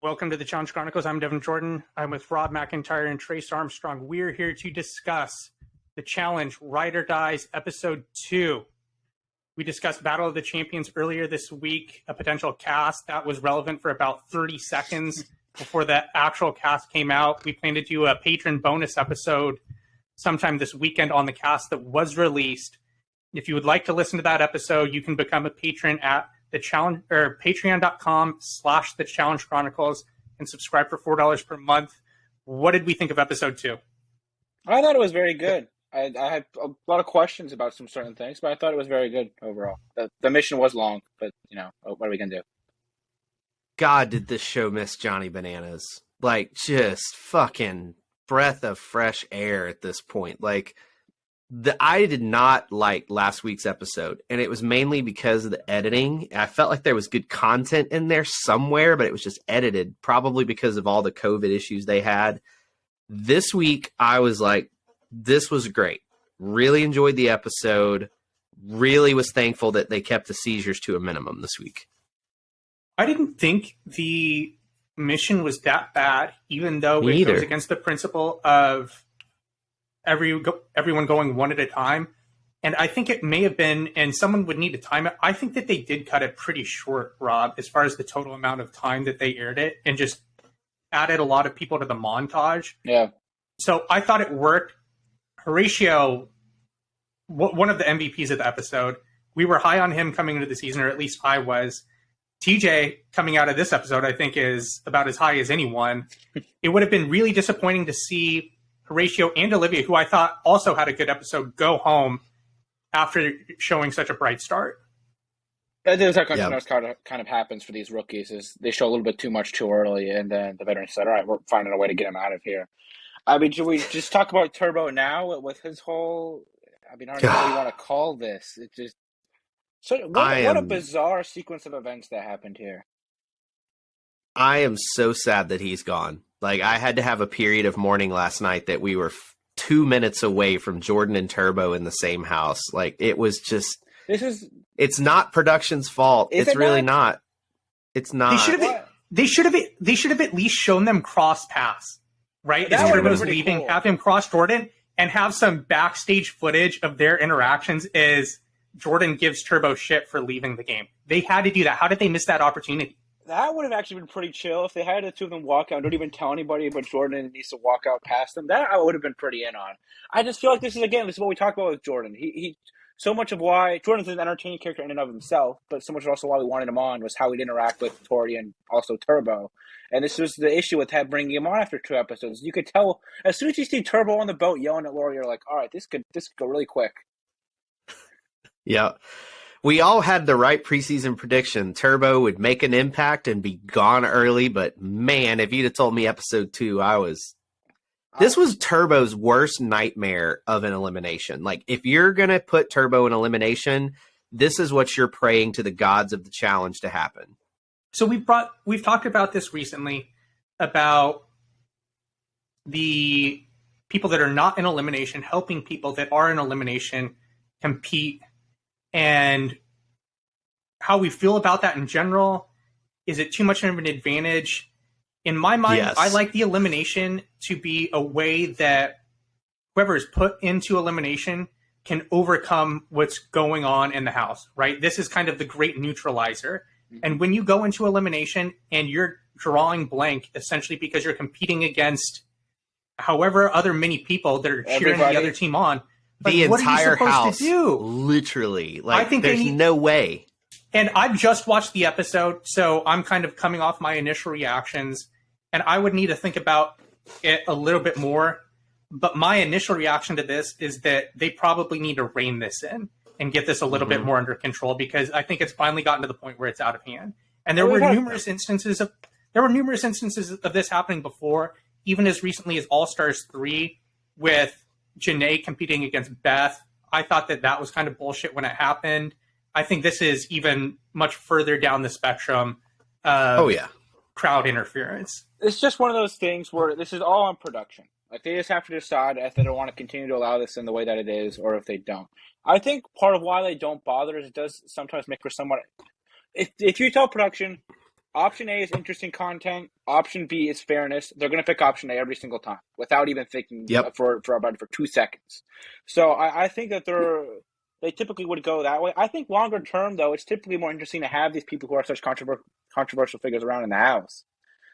Welcome to the Challenge Chronicles. I'm Devin Jordan. I'm with Rob McIntyre and Trace Armstrong. We're here to discuss the Challenge Ride or Dies Episode 2. We discussed Battle of the Champions earlier this week, a potential cast that was relevant for about 30 seconds before the actual cast came out. We plan to do a patron bonus episode sometime this weekend on the cast that was released. If you would like to listen to that episode, you can become a patron at the challenge or patreon.com/the Challenge Chronicles and subscribe for $4 per month. What did we think of episode 2? I thought it was very good. I had a lot of questions about some certain things, but I thought it was very good overall. The mission was long, but what are we gonna do? God, did this show miss Johnny Bananas? Like, just fucking breath of fresh air at this point. Like, I did not like last week's episode, and it was mainly because of the editing. I felt like there was good content in there somewhere, but it was just edited, probably because of all the COVID issues they had. This week, I was like, this was great. Really enjoyed the episode. Really was thankful that they kept the seizures to a minimum this week. I didn't think the mission was that bad, even though it goes against the principle of everyone going one at a time. And I think it may have been, and someone would need to time it, I think that they did cut it pretty short, Rob, as far as the total amount of time that they aired it, and just added a lot of people to the montage. Yeah. So I thought it worked. Horacio, one of the MVPs of the episode, we were high on him coming into the season, or at least I was. TJ, coming out of this episode, I think is about as high as anyone. It would have been really disappointing to see Horacio and Olivia, who I thought also had a good episode, go home after showing such a bright start. That is how kind of happens for these rookies, is they show a little bit too much too early, and then the veterans said, all right, we're finding a way to get him out of here. I mean, should we just talk about Turbo now with his whole, I don't know what you want to call this. It just, what a bizarre sequence of events that happened here. I am so sad that he's gone. Like, I had to have a period of mourning last night that we were 2 minutes away from Jordan and Turbo in the same house. Like, it was just... It's not production's fault. It's really not. It's not. They should have at least shown them cross paths, right? As Turbo's leaving, cool. Have him cross Jordan and have some backstage footage of their interactions as Jordan gives Turbo shit for leaving the game. They had to do that. How did they miss that opportunity? That would have actually been pretty chill if they had the two of them walk out. Don't even tell anybody, but Jordan needs to walk out past them. That I would have been pretty in on. I just feel like this is what we talk about with Jordan. He so much of why Jordan's an entertaining character in and of himself, but so much also why we wanted him on was how he'd interact with Tori and also Turbo. And this was the issue with bringing him on after 2 episodes. You could tell as soon as you see Turbo on the boat yelling at Laura, you're like, all right, this could go really quick. Yeah. We all had the right preseason prediction. Turbo would make an impact and be gone early, but man, if you'd have told me episode 2, this was Turbo's worst nightmare of an elimination. Like, if you're going to put Turbo in elimination, this is what you're praying to the gods of the challenge to happen. So we've talked about this recently, about the people that are not in elimination, helping people that are in elimination compete, and how we feel about that in general. Is it too much of an advantage? In my mind, yes. I like the elimination to be a way that whoever is put into elimination can overcome what's going on in the house, right? This is kind of the great neutralizer. Mm-hmm. And when you go into elimination and you're drawing blank, essentially because you're competing against however other many people that are cheering the other team on, the entire house, to do? Literally. Like, I think there's no way. And I've just watched the episode, so I'm kind of coming off my initial reactions, and I would need to think about it a little bit more. But my initial reaction to this is that they probably need to rein this in and get this a little bit more under control, because I think it's finally gotten to the point where it's out of hand. And there were numerous instances of this happening before, even as recently as All Stars 3 with Janae competing against Beth. I thought that was kind of bullshit when it happened. I think this is even much further down the spectrum of crowd interference. It's just one of those things where this is all on production. Like, they just have to decide if they don't want to continue to allow this in the way that it is, or if they don't. I think part of why they don't bother is it does sometimes make for somewhat... If you tell production, Option A is interesting content. Option B is fairness. They're going to pick option A every single time without even thinking for 2 seconds. So I think that they typically would go that way. I think longer term, though, it's typically more interesting to have these people who are such controversial figures around in the house.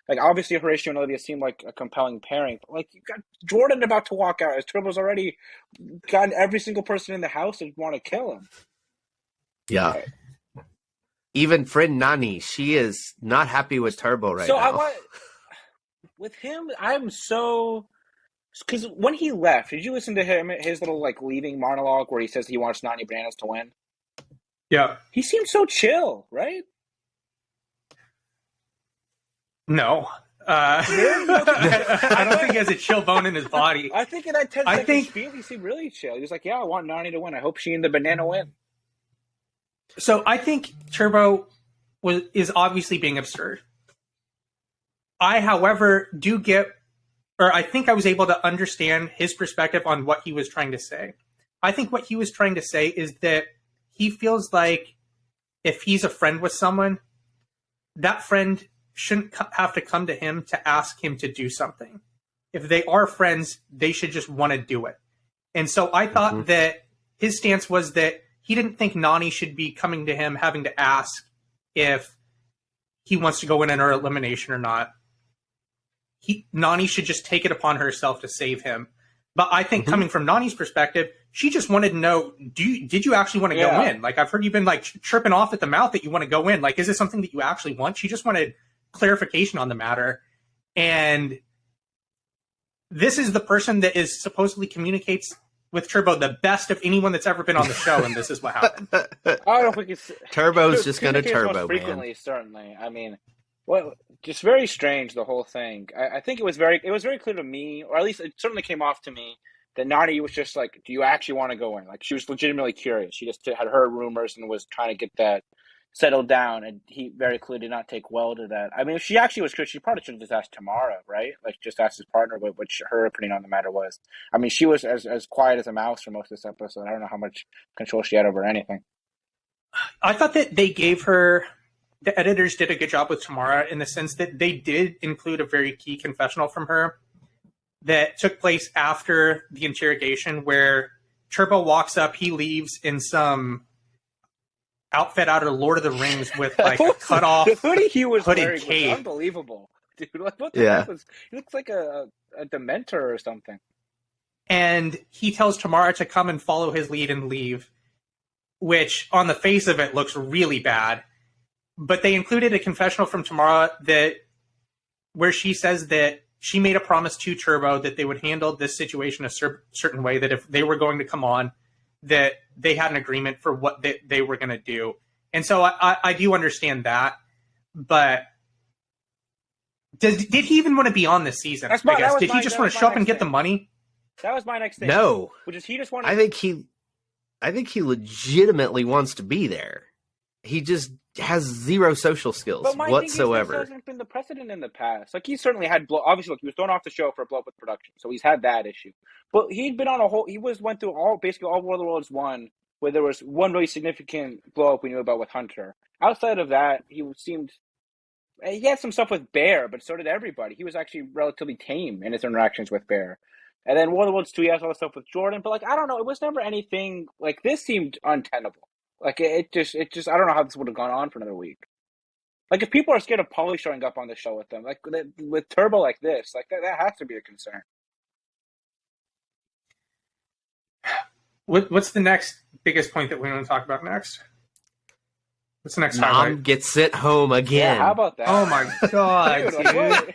Like, obviously, Horacio and Olivia seem like a compelling pairing. But, like, you got Jordan about to walk out as Turbo's already gotten every single person in the house to want to kill him. Yeah. Right. Even friend Nani, she is not happy with Turbo right now. With him, I'm so... Because when he left, did you listen to his little, like, leaving monologue where he says he wants Nani Bananas to win? Yeah. He seemed so chill, right? No. I don't think he has a chill bone in his body. I think in that 10-second spiel, he seemed really chill. He was like, yeah, I want Nani to win. I hope she and the banana win. So I think Turbo is obviously being absurd. I, however, I think I was able to understand his perspective on what he was trying to say. I think what he was trying to say is that he feels like if he's a friend with someone, that friend shouldn't have to come to him to ask him to do something. If they are friends, they should just want to do it. And so I thought that his stance was that he didn't think Nani should be coming to him having to ask if he wants to go in her elimination or not. Nani should just take it upon herself to save him. But I think coming from Nani's perspective, she just wanted to know, did you actually want to go in? Like, I've heard you've been like chirping off at the mouth that you want to go in. Like, is this something that you actually want? She just wanted clarification on the matter. And this is the person that is supposedly communicates with Turbo the best of anyone that's ever been on the show, and this is what happened. I don't think it's... Turbo's just going to Turbo, most frequently, certainly. I mean, well, just very strange, the whole thing. I think it was very clear to me, or at least it certainly came off to me, that Nani was just like, do you actually want to go in? Like, she was legitimately curious. She just had heard rumors and was trying to get that settled down, and he very clearly did not take well to that. I mean, if she actually was curious, she probably should have just asked Tamara, right? Like, just asked his partner what her opinion on the matter was. I mean, she was as quiet as a mouse for most of this episode. I don't know how much control she had over anything. I thought that the editors did a good job with Tamara in the sense that they did include a very key confessional from her that took place after the interrogation, where Turbo walks up, he leaves in some outfit out of Lord of the Rings with like a cut off the hoodie he was wearing cape. was unbelievable, dude. Like, what the heck was? He looks like a Dementor or something. And he tells Tamara to come and follow his lead and leave, which on the face of it looks really bad. But they included a confessional from Tamara where she says that she made a promise to Turbo that they would handle this situation a certain way, that if they were going to come on, that they had an agreement for what they were going to do. And so I do understand that. But did he even want to be on this season? Did he just want to show up and get the money? That was my next thing. No. Which is he just wanted... I think he legitimately wants to be there. He just has zero social skills whatsoever. But this hasn't been the precedent in the past. Like, he certainly had obviously, look, he was thrown off the show for a blow up with production, so he's had that issue. But he'd been on went through basically all World of Worlds 1, where there was one really significant blow up we knew about with Hunter. Outside of that, he had some stuff with Bear, but so did everybody. He was actually relatively tame in his interactions with Bear. And then World of Worlds 2, he has all the stuff with Jordan. But, like, I don't know. It was never anything, like, this seemed untenable. Like, it just, I don't know how this would have gone on for another week. Like, if people are scared of Pauly showing up on the show with them, like, with Turbo like this, like, that has to be a concern. What's the next biggest point that we want to talk about next? What's the next highlight? Mom gets sent home again. Yeah, how about that? Oh, my God, dude.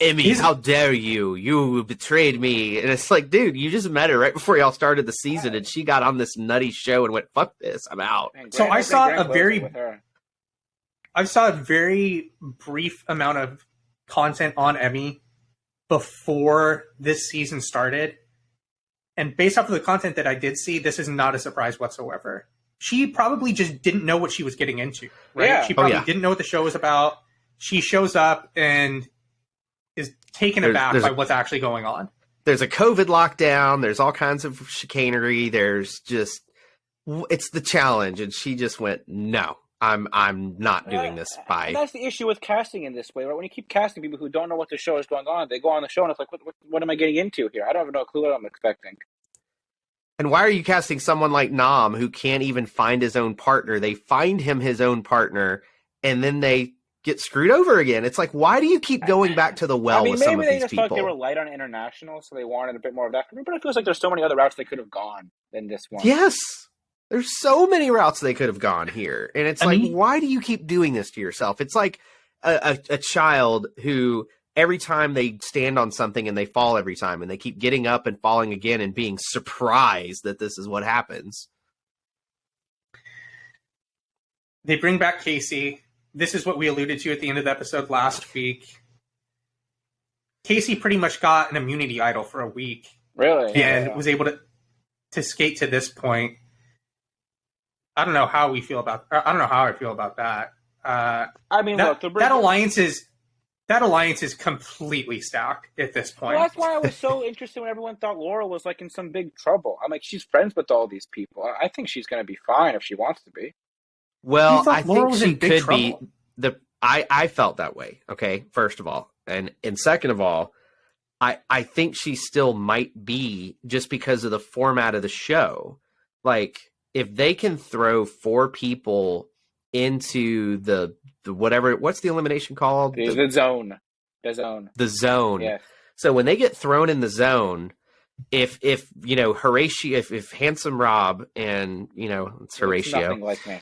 Emmy, how dare you? You betrayed me. And it's like, dude, you just met her right before y'all started the season, and she got on this nutty show and went, fuck this, I'm out. Man, so I saw a very brief amount of content on Emmy before this season started. And based off of the content that I did see, this is not a surprise whatsoever. She probably just didn't know what she was getting into, right? Yeah. She probably didn't know what the show was about. She shows up and is taken aback by what's actually going on. There's a COVID lockdown. There's all kinds of chicanery. It's the challenge. And she just went, no, I'm not doing this And by. that's the issue with casting in this way, right? When you keep casting people who don't know what the show is going on, they go on the show and it's like, what am I getting into here? I don't have no clue what I'm expecting. And why are you casting someone like Nam who can't even find his own partner? They find him his own partner, and then they get screwed over again. It's like, why do you keep going back to the well with some of maybe they these just people? felt they were light on international, so they wanted a bit more of that. But it feels like there's so many other routes they could have gone than this one. Yes. There's so many routes they could have gone here. And it's why do you keep doing this to yourself? It's like a child who every time they stand on something and they fall every time, and they keep getting up and falling again and being surprised that this is what happens. They bring back Casey. This is what we alluded to at the end of the episode last week. Casey pretty much got an immunity idol for a week. Really? And was able to skate to this point. I don't know how I feel about that. Look, that alliance is completely stacked at this point. Well, that's why I was so interested when everyone thought Laurel was like in some big trouble. I'm like, she's friends with all these people. I think she's going to be fine if she wants to be. Well, I think she could be. I felt that way. Okay, first of all, and second of all, I think she still might be, just because of the format of the show. Like, if they can throw 4 people into the whatever, what's the elimination called? The zone. The zone. Yes. So when they get thrown in the zone, if Horacio, if Handsome Rob and it's Horatio. It's nothing like me.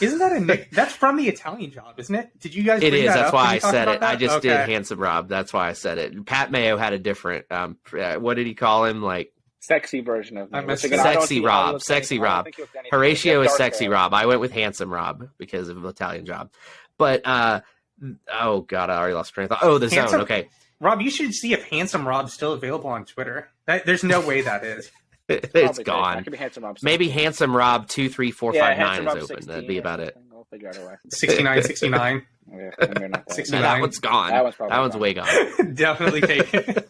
Isn't that that's from the Italian Job, isn't it? Did you guys? It is. That's why I said it. That? I just did Handsome Rob. That's why I said it. Pat Mayo had a different. What did he call him? Like sexy version of me. Sexy Rob. Sexy Rob. Horatio is Sexy Rob. I went with Handsome Rob because of Italian Job. But oh god, I already lost train of thought. Oh, the zone. Okay, Rob, you should see if Handsome Rob's still available on Twitter. There's no way that is. It's gone. That could be Handsome Rob. Maybe Handsome Rob 23459 is open. 16, That'd be about it. We'll figure out a way. 69. Yeah, 69. That one's gone. That one's way gone. Definitely taken.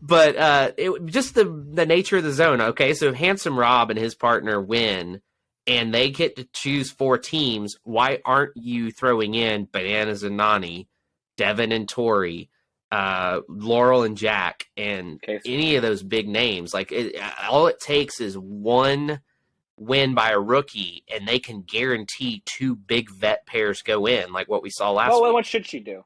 But just the nature of the zone. Okay, so if Handsome Rob and his partner win, and they get to choose 4 teams, why aren't you throwing in Bananas and Nani, Devin and Tori, Laurel and Jack, and any of those big names? Like, all it takes is one win by a rookie, and they can guarantee 2 big vet pairs go in, like what we saw last week. Well, what should she do?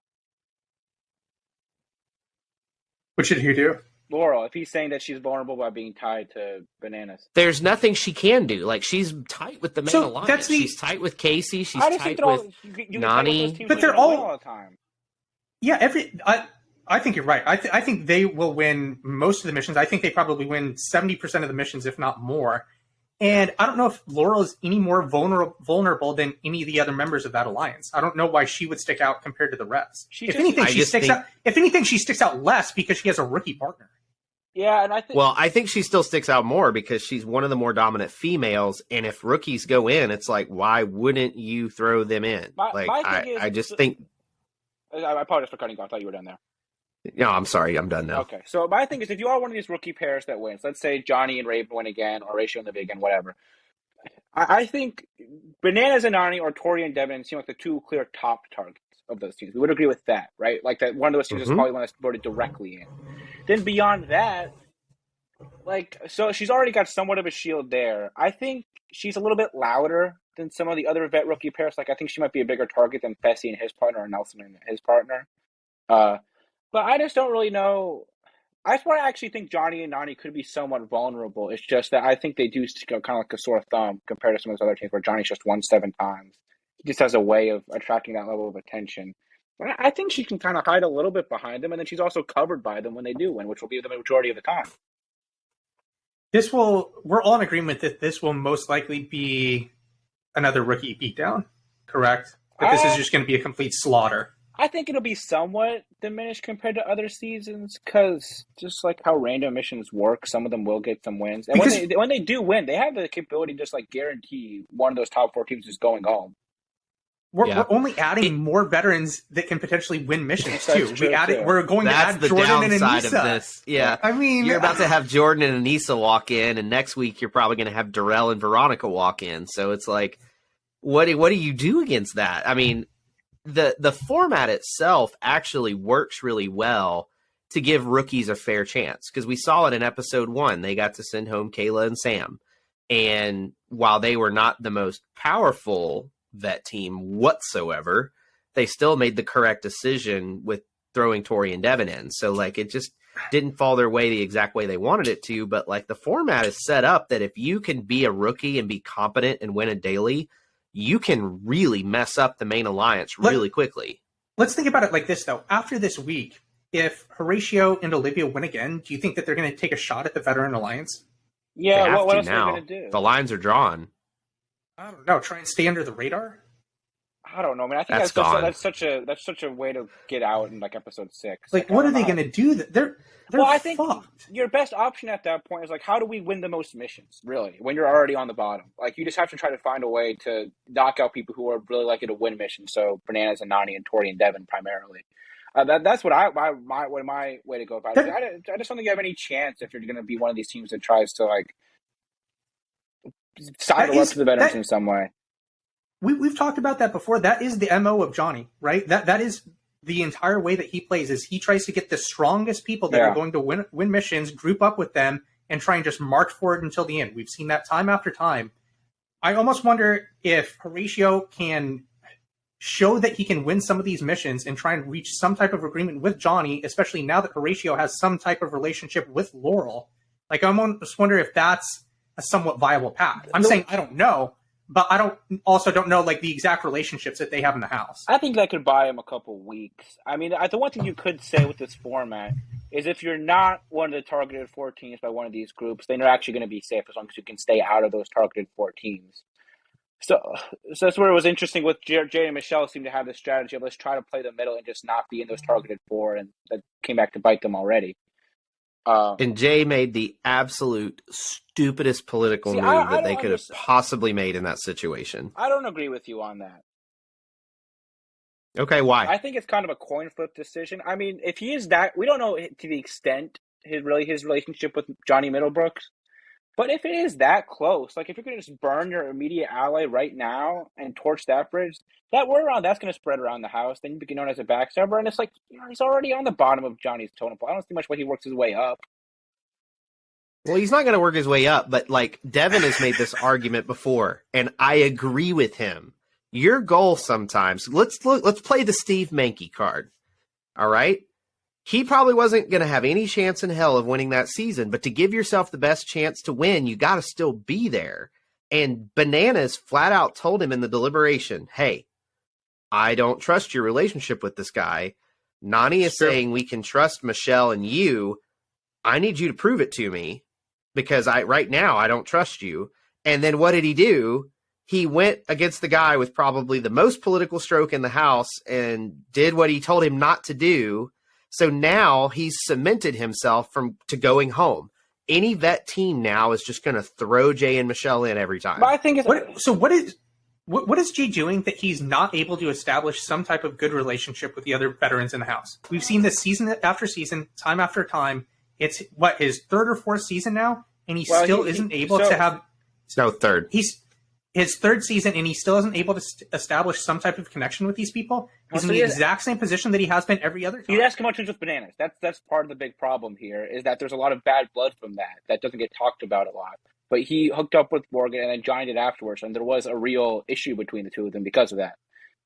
What should he do? Laurel, if he's saying that she's vulnerable by being tied to Bananas. There's nothing she can do. Like, she's tight with the main alliance. She's tight with Casey. She's tight with Nani. But they're all the time. Yeah, I think you're right. I think they will win most of the missions. I think they probably win 70% of the missions, if not more. And I don't know if Laurel is any more vulnerable than any of the other members of that alliance. I don't know why she would stick out compared to the rest. If anything, she sticks out less because she has a rookie partner. Yeah, and I think. Well, I think she still sticks out more because she's one of the more dominant females. And if rookies go in, it's like, why wouldn't you throw them in? I just think. I apologize for cutting off. I thought you were done there. No, I'm sorry. I'm done now. Okay. So my thing is, if you are one of these rookie pairs that wins, let's say Johnny and Raven win again, or Horacio and the Big and whatever, I think Bananas and Nani or Tori and Devin seem like the 2 clear top targets of those teams. We would agree with that, right? Like that one of those teams is probably one that's voted directly in. Then beyond that, so she's already got somewhat of a shield there. I think she's a little bit louder than some of the other vet rookie pairs. Like, I think she might be a bigger target than Fessy and his partner, or Nelson and his partner. But I just don't really know. That's why I actually think Johnny and Nani could be somewhat vulnerable. It's just that I think they do go kind of like a sore thumb compared to some of those other teams where Johnny's just won 7 times. He just has a way of attracting that level of attention. But I think she can kind of hide a little bit behind them, and then she's also covered by them when they do win, which will be the majority of the time. We're all in agreement that this will most likely be another rookie beatdown, correct? That this is just going to be a complete slaughter. I think it'll be somewhat diminished compared to other seasons because just like how random missions work, some of them will get some wins. And when they do win, they have the capability to just like guarantee one of those top 4 teams is going home. We're only adding more veterans that can potentially win missions too. We're going to add the Jordan and downside Anissa. Of this. Yeah, I mean, you're about to have Jordan and Anissa walk in, and next week you're probably going to have Darrell and Veronica walk in. So it's like, what do you do against that? I mean, the format itself actually works really well to give rookies a fair chance, because we saw it in episode 1. They got to send home Kayla and Sam. And while they were not the most powerful vet team whatsoever, they still made the correct decision with throwing Tori and Devin in. So like, it just didn't fall their way the exact way they wanted it to. But like, the format is set up that if you can be a rookie and be competent and win a daily, you can really mess up the main alliance really quickly. Let's think about it like this, though. After this week, if Horacio and Olivia win again, do you think that they're going to take a shot at the veteran alliance? Yeah, what else now. are they going to do? The lines are drawn. I don't know. Try and stay under the radar? I don't know, man. I think that's such a way to get out in like episode 6. Like, what are they going to do? They're I think fucked. Your best option at that point is like, how do we win the most missions? Really, when you're already on the bottom, like you just have to try to find a way to knock out people who are really likely to win missions. So Bananas and Nani and Tori and Devin primarily. That's what my way to go about it. I just don't think you have any chance if you're going to be one of these teams that tries to like sidle up to the veterans in some way. We've talked about that before. That is the MO of Johnny, right? That is the entire way that he plays, is he tries to get the strongest people that are going to win missions, group up with them, and try and just march forward until the end. We've seen that time after time. I almost wonder if Horacio can show that he can win some of these missions and try and reach some type of agreement with Johnny, especially now that Horacio has some type of relationship with Laurel. Like, I almost wonder if that's a somewhat viable path. I'm saying I don't know, but I don't know like the exact relationships that they have in the house. I think that could buy him a couple weeks. I mean, the one thing you could say with this format is if you're not one of the targeted 4 teams by one of these groups, then you're actually going to be safe as long as you can stay out of those targeted 4 teams. So that's where it was interesting with Jay and Michelle seem to have this strategy of let's try to play the middle and just not be in those targeted 4, and that came back to bite them already. And Jay made the absolute stupidest political move that they could have possibly made in that situation. I don't agree with you on that. Okay, why? I think it's kind of a coin flip decision. I mean, if he is that, we don't know to the extent his relationship with Johnny Middlebrooks. But if it is that close, like if you're going to just burn your immediate ally right now and torch that bridge, that word around that's going to spread around the house. Then you become known as a backstabber, and it's like, you know, he's already on the bottom of Johnny's totem pole. I don't see much way he works his way up. Well, he's not going to work his way up, but like Devin has made this argument before, and I agree with him. Your goal sometimes, let's play the Steve Mankey card. All right? He probably wasn't going to have any chance in hell of winning that season, but to give yourself the best chance to win, you got to still be there. And Bananas flat out told him in the deliberation, hey, I don't trust your relationship with this guy. Nani is saying we can trust Michelle and you. I need you to prove it to me because right now I don't trust you. And then what did he do? He went against the guy with probably the most political stroke in the house and did what he told him not to do. So now he's cemented himself to going home. Any vet team now is just going to throw Jay and Michelle in every time. But I think what is Jay doing that he's not able to establish some type of good relationship with the other veterans in the house? We've seen this season after season, time after time. It's his 3rd or 4th season now, and he isn't able to have. No, 3rd. He's his 3rd season, and he still isn't able to establish some type of connection with these people. He's in the exact same position that he has been every other time. He's asking much with Bananas. That's part of the big problem here, is that there's a lot of bad blood from that doesn't get talked about a lot. But he hooked up with Morgan and then joined it afterwards, and there was a real issue between the two of them because of that.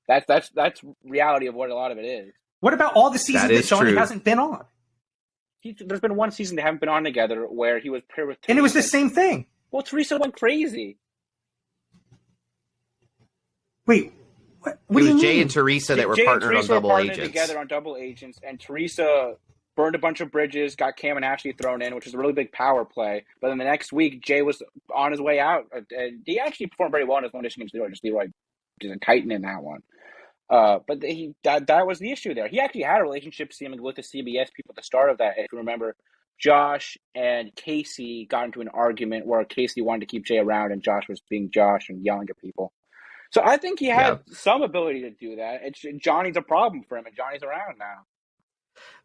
That's reality of what a lot of it is. What about all the seasons that Johnny hasn't been on? There's been one season they haven't been on together where he was paired with Teresa. And it was the same thing. Well, Teresa went crazy. Wait, what do you mean? Jay and Teresa that were partnered on double agents. Together on double agents, and Teresa burned a bunch of bridges, got Cam and Ashley thrown in, which is a really big power play. But then the next week, Jay was on his way out. And he actually performed very well in his one edition against Leroy. Just Leroy is a titan in that one. But that was the issue there. He actually had a relationship seeming with the CBS people at the start of that. If you remember, Josh and Casey got into an argument where Casey wanted to keep Jay around and Josh was being Josh and yelling at people. So I think he had some ability to do that. Johnny's a problem for him, and Johnny's around now.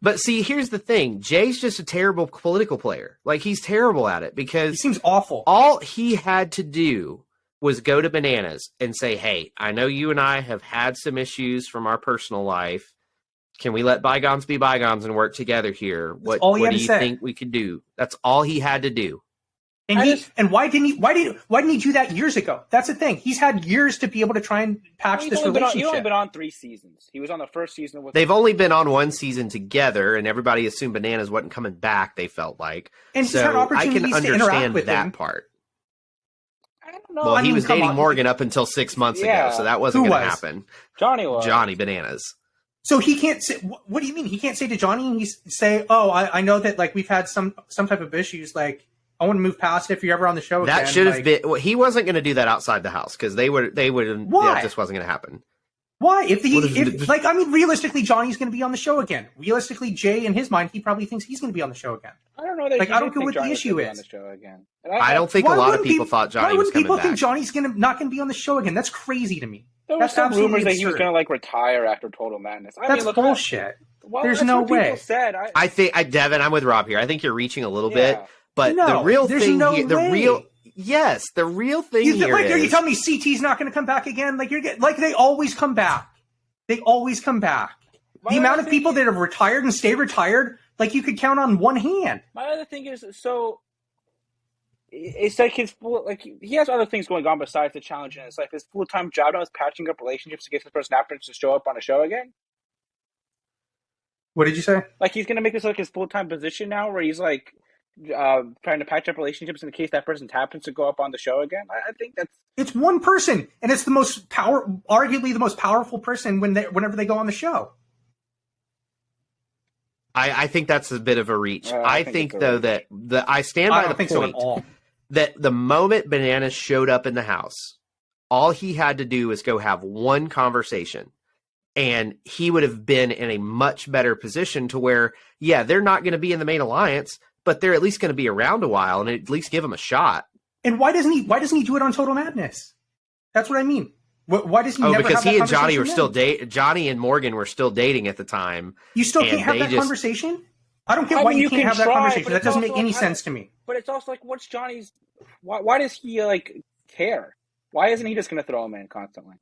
But see, here's the thing. Jay's just a terrible political player. Like, he's terrible at it because... He seems awful. All he had to do was go to Bananas and say, hey, I know you and I have had some issues from our personal life. Can we let bygones be bygones and work together here? What do you think we could do? That's all he had to do. And why didn't he do that years ago? That's the thing. He's had years to be able to try and patch this relationship. He's only been on 3 seasons. He was on the first season with. They've only been on 1 season together, and everybody assumed Bananas wasn't coming back. They felt like, and so he's had opportunities to interact with that him. part. I don't know. Well, he was dating Morgan up until 6 months ago, so that wasn't going to happen. Johnny Bananas. So he can't say. What do you mean? He can't say to Johnny and say, "Oh, I know that like we've had some type of issues. Like I want to move past it if you're ever on the show." That again. should have been. Well, he wasn't going to do that outside the house because they would. Why? That just wasn't going to happen. Why? Realistically, Johnny's going to be on the show again. Realistically, Jay, in his mind, he probably thinks he's going to be on the show again. I don't know. I don't know what the issue is. On the show again. I don't think a lot of people thought Johnny was coming back. Why wouldn't people think Johnny's not going to be on the show again? That's crazy to me. There were some rumors that he was going to like retire after Total Madness. That's bullshit. There's no way. I think, Devin, I'm with Rob here. I think you're reaching a little bit, but the real thing here, the real thing here is. Are you telling me CT's not going to come back again? Like they always come back. They always come back. The amount of people that have retired and stay retired, like you could count on one hand. My other thing is, so it's like he has other things going on besides the challenge in his life. His full-time job now is patching up relationships in case this person happens to show up on a show again. What did you say? Like he's going to make this like his full-time position now, where he's like trying to patch up relationships in case that person happens to go up on the show again. I think it's one person, and it's arguably the most powerful person whenever they go on the show. I think that's a bit of a reach. I think though that I stand by the point so that the moment Bananas showed up in the house, all he had to do was go have one conversation, and he would have been in a much better position to where, yeah, they're not going to be in the main alliance, but they're at least going to be around a while and at least give him a shot. And why doesn't he do it on Total Madness? That's what I mean. Why does he never because have he that and Johnny were still Johnny and Morgan were still dating at the time. You still can't have that conversation? I don't get why you can't have that conversation. That doesn't make any sense to me. But it's also like, what's Johnny's... Why does he, like, care? Why isn't he just going to throw him in constantly?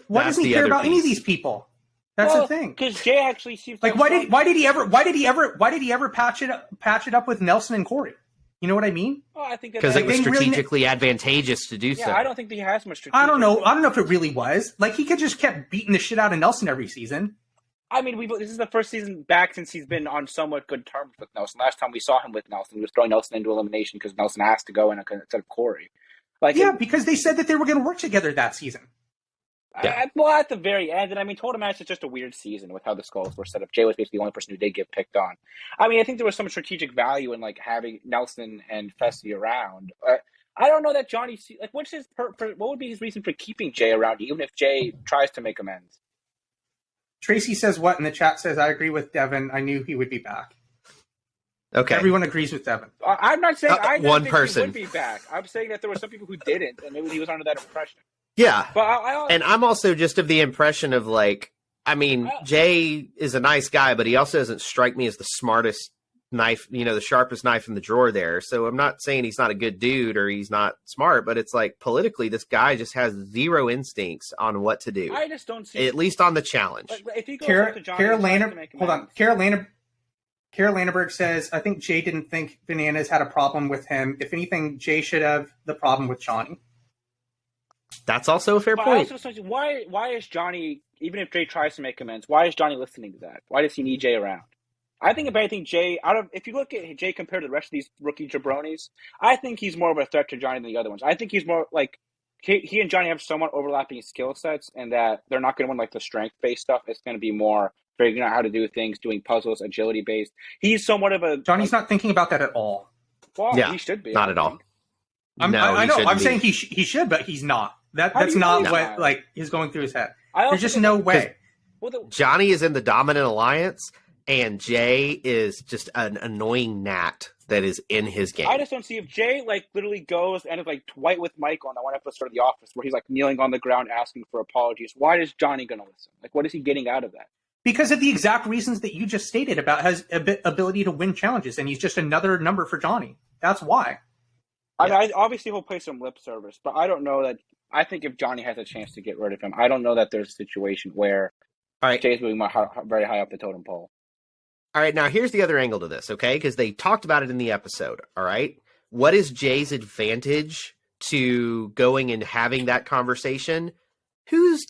Why doesn't he care about any of these people? That's the thing. Because Jay actually seems like why did he ever patch it up with Nelson and Corey? You know what I mean? Oh, I think because it was strategically advantageous to do so. Yeah, I don't think that he has much strategic. I don't know if it really was. Like he could just kept beating the shit out of Nelson every season. I mean, this is the first season back since he's been on somewhat good terms with Nelson. Last time we saw him with Nelson, he was throwing Nelson into elimination because Nelson has to go in instead of Corey. Because they said that they were going to work together that season. Yeah. At the very end, and I mean, Total Match is just a weird season with how the skulls were set up. Jay was basically the only person who did get picked on. I mean, I think there was some strategic value in like having Nelson and Fessy around. I don't know that Johnny what would be his reason for keeping Jay around, even if Jay tries to make amends. Tracy says what in the chat says, I agree with Devin. I knew he would be back. Okay. Everyone agrees with Devin. I'm not saying I didn't one think person he would be back. I'm saying that there were some people who didn't, and maybe he was under that impression. Yeah. But and I'm also just of the impression of like, I mean, Jay is a nice guy, but he also doesn't strike me as the smartest knife, the sharpest knife in the drawer there. So I'm not saying he's not a good dude or he's not smart, but it's like politically, this guy just has zero instincts on what to do. I just don't see, at least on the challenge. If he goes to Johnny, Carol Landenberg says, I think Jay didn't think Bananas had a problem with him. If anything, Jay should have the problem with Johnny. That's also a fair point. Why is Johnny, even if Jay tries to make amends, why is Johnny listening to that? Why does he need Jay around? I think if anything, Jay, if you look at Jay compared to the rest of these rookie jabronis, I think he's more of a threat to Johnny than the other ones. I think he's more like he and Johnny have somewhat overlapping skill sets, and that they're not going to win like the strength-based stuff. It's going to be more figuring out how to do things, doing puzzles, agility-based. He's somewhat of a Johnny's not thinking about that at all. Well, he should be. Not at all. I know. I'm saying he should, but he's not. That's not what like is going through his head. There's just no way. Johnny is in the dominant alliance, and Jay is just an annoying gnat that is in his game. I just don't see if Jay like literally goes and is like Dwight with Mike on that one episode of The Office where he's like kneeling on the ground asking for apologies. Why is Johnny going to listen? Like, what is he getting out of that? Because of the exact reasons that you just stated about his ability to win challenges, and he's just another number for Johnny. That's why. I mean, obviously he'll play some lip service, but I don't know that I think if Johnny has a chance to get rid of him, I don't know that there's a situation where All right. Jay's moving very high up the totem pole. All right, now here's the other angle to this, okay? Because they talked about it in the episode, all right? What is Jay's advantage to going and having that conversation? Who's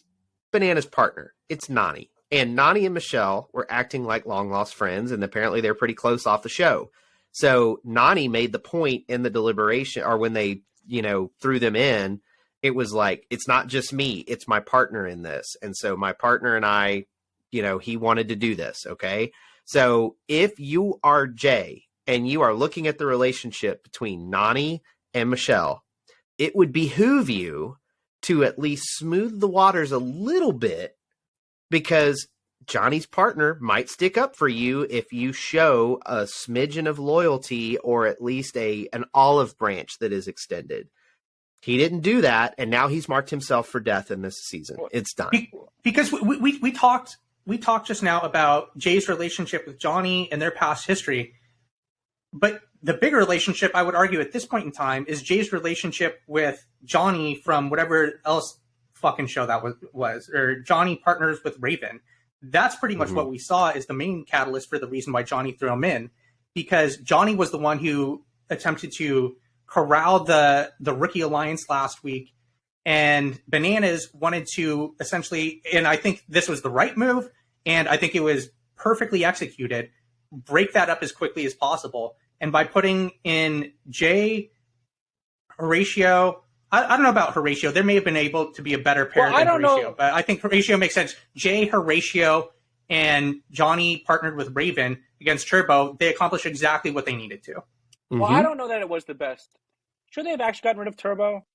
Banana's partner? It's Nani. And Nani and Michelle were acting like long-lost friends, and apparently they're pretty close off the show. So Nani made the point in the deliberation, or when they, threw them in, it was like, it's not just me, it's my partner in this. And so my partner and I, he wanted to do this, okay? So if you are Jay and you are looking at the relationship between Nani and Michelle, it would behoove you to at least smooth the waters a little bit, because Johnny's partner might stick up for you if you show a smidgen of loyalty, or at least an olive branch that is extended. He didn't do that, and now he's marked himself for death in this season. It's done. Because we talked just now about Jay's relationship with Johnny and their past history. But the bigger relationship, I would argue, at this point in time, is Jay's relationship with Johnny from whatever else fucking show that was, or Johnny partners with Raven. That's pretty much what we saw is the main catalyst for the reason why Johnny threw him in, because Johnny was the one who attempted to corral the Rookie Alliance last week, and Bananas wanted to essentially, and I think this was the right move, and I think it was perfectly executed, break that up as quickly as possible. And by putting in Jay, Horacio, I don't know about Horacio. There may have been able to be a better pair than Horacio, but I think Horacio makes sense. Jay, Horacio, and Johnny partnered with Raven against Turbo. They accomplished exactly what they needed to. Well, I don't know that it was the best. Should they have actually gotten rid of Turbo?